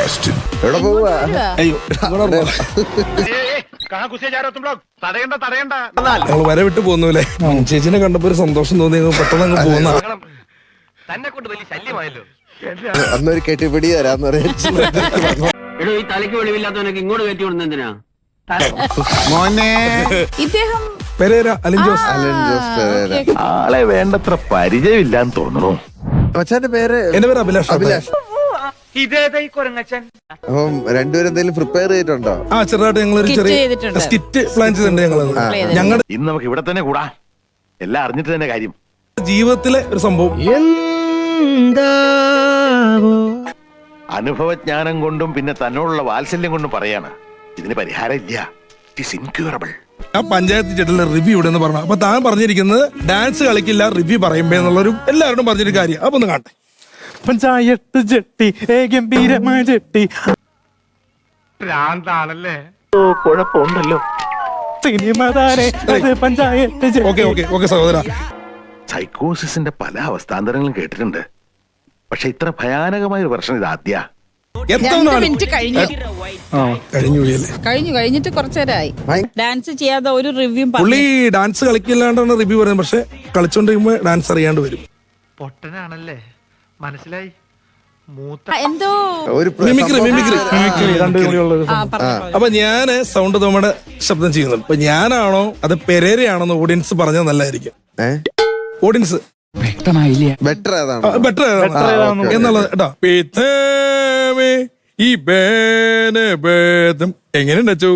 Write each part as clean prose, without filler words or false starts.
question. എവിടെ പോവാ? അയ്യോ ഞങ്ങൾ വരവിട്ട് പോകുന്നല്ലേ ചേച്ചിനെ കണ്ടപ്പോ ഒരു സന്തോഷം തോന്നി പെട്ടെന്ന് അങ്ങ് പോകുന്ന അന്നൊരു കെട്ടിപ്പിടി തരാന്ന് പറയാ. ഈ തലയ്ക്ക് വെളിവില്ലാത്തവനൊക്കെ ഇങ്ങോട്ട് കയറ്റി വിടുന്നതിനാ ഇദ്ദേഹം പെരേര അലിൻ ജോസ്. അലൻ ജോസ് പെരേര. ആളെ വേണ്ടത്ര പരിചയമില്ലാന്ന് തോന്നുന്നു. മച്ചാന്റെ പേര്? എന്റെ പേര് അഭിലാഷ്. അഭിലാഷ്. അപ്പം രണ്ടുപേരും എന്തെങ്കിലും പ്രിപ്പയർ ചെയ്തിട്ടുണ്ടോ? ചെറുതായിട്ട് ഞങ്ങളൊരു Skit ചെറിയ ചെയ്തിട്ടുണ്ട്. സ്കിറ്റ് പ്ലാൻ ചെയ്തിട്ടുണ്ട് ഞങ്ങളുടെ ഇന്ന് നമുക്ക് ഇവിടെ തന്നെ കൂടാ. എല്ലാം അറിഞ്ഞിട്ട് തന്നെ കാര്യം. ജീവിതത്തിലെ ഒരു സംഭവം. അനുഭവജ്ഞാനം കൊണ്ടും പിന്നെ തന്നോടുള്ള വാത്സല്യം കൊണ്ടും പറയാണ് ഇതിന് പരിഹാരം ഇല്ല. It is incurable. ആ പഞ്ചായത്ത് ചേട്ടനിലെ റിവ്യൂ ഇവിടെ എന്ന് പറഞ്ഞു. അപ്പൊ താൻ പറഞ്ഞിരിക്കുന്നത് ഡാൻസ് കളിക്കില്ല റിവ്യൂ പറയുമ്പോ എന്നുള്ളൊരു എല്ലാവരോടും പറഞ്ഞൊരു കാര്യം. അപ്പൊ ഒന്ന് കാണട്ടെ. പഞ്ചായത്ത് ജെട്ടി ഗംഭീരമായ ജെട്ടി കുഴപ്പമുണ്ടല്ലോ. സിനിമ താരെ പഞ്ചായത്ത് ഓക്കെ സഹോദര. സൈക്കോസിന്റെ പല അവസ്ഥാന്തരങ്ങളും കേട്ടിട്ടുണ്ട്. പക്ഷെ ഇത്ര ഭയാനകമായ ഒരു പ്രശ്നം ഇത് ആദ്യ. 2 മിനിറ്റ് കഴിഞ്ഞു കഴിഞ്ഞിട്ട് കുറച്ചേരായി ഡാൻസ് ചെയ്യാതെ ഒരു റിവ്യൂ പുള്ളി ഡാൻസ് കളിക്കില്ലാണ്ടാണ് റിവ്യൂ പറയുന്നത്. പക്ഷെ കളിച്ചോണ്ടിരിക്കുമ്പോ ഡാൻസ് അറിയാണ്ട് വരും. പൊട്ടനാണല്ലേ, മനസ്സിലായി. എന്തോ ഒരു മിമിക്രി. ആ, പറഞ്ഞോ. അപ്പൊ ഞാന് സൗണ്ട് തോമയുടെ ശബ്ദം ചെയ്യുന്നുണ്ട്. അപ്പൊ ഞാനാണോ അത് പെരേരയാണോന്ന് ഓഡിയൻസ് പറഞ്ഞാൽ നല്ലതായിരിക്കും. ഓഡിയൻസ് ബെറ്റർ ഏതാണ്? ബെറ്റർ എന്നുള്ളത് കേട്ടോ. പിതേമേ ഈ ഭേദം എങ്ങനെയുണ്ട് അച്ചു?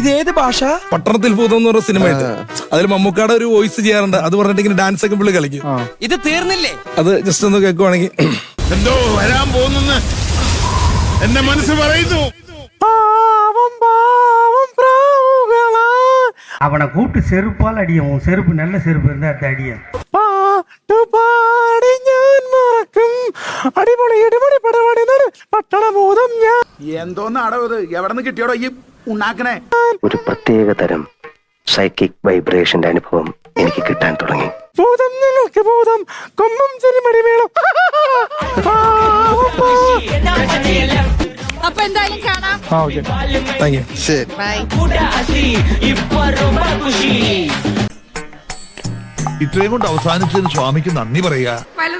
ഇതേത് ഭാഷ? പട്ടണത്തിൽ ഭൂതം എന്ന് പറഞ്ഞ സിനിമയുണ്ട്. അതിൽ മമ്മൂക്കാടെ ഒരു വോയിസ് ചെയ്യാറുണ്ട്. അത് പറഞ്ഞിട്ട് ഇങ്ങനെ ഡാൻസ് ഒക്കെ പുള്ളി കളിക്കും. ഇത് തീർന്നില്ലേ? അത് ജസ്റ്റ് ഒന്ന് കേൾക്കുവാണെങ്കിൽ എന്തോ വരാൻ പോകുന്നു എന്റെ മനസ്സ് പറയുന്നു. அவனை கூட்டு செருப்பால் அடியும். செருப்பு நல்ல செருப்பு இருந்தா அது அடியும். പാട്ടുപാടി ഞാൻ മറക്കും അടിപൊളി ഇടിപൊളി പടപടി പട്ടണഭൂതം ഞാൻ. എന്തോന്നാടോ ഇത്? എവിടെ നിന്ന് കിട്ടിയോടോ ഈ ഉണ്ടാക്കണേ? ഒരു പ്രത്യേക തരം സൈക്കിക് വൈബ്രേഷന്റെ അനുഭവം എനിക്ക് കിട്ടാൻ തുടങ്ങി. ഭൂതം നിങ്ങൾക്ക് ഭൂതം കൊമ്പം ചെറുമടി വേണം. അപ്പൊ എന്തായാലും കാണാം. Thank you. ശരി. ബൈ. ഇത്രയും കൊണ്ട് അവസാനിച്ചതിന് സ്വാമിക്ക് നന്ദി പറയുക.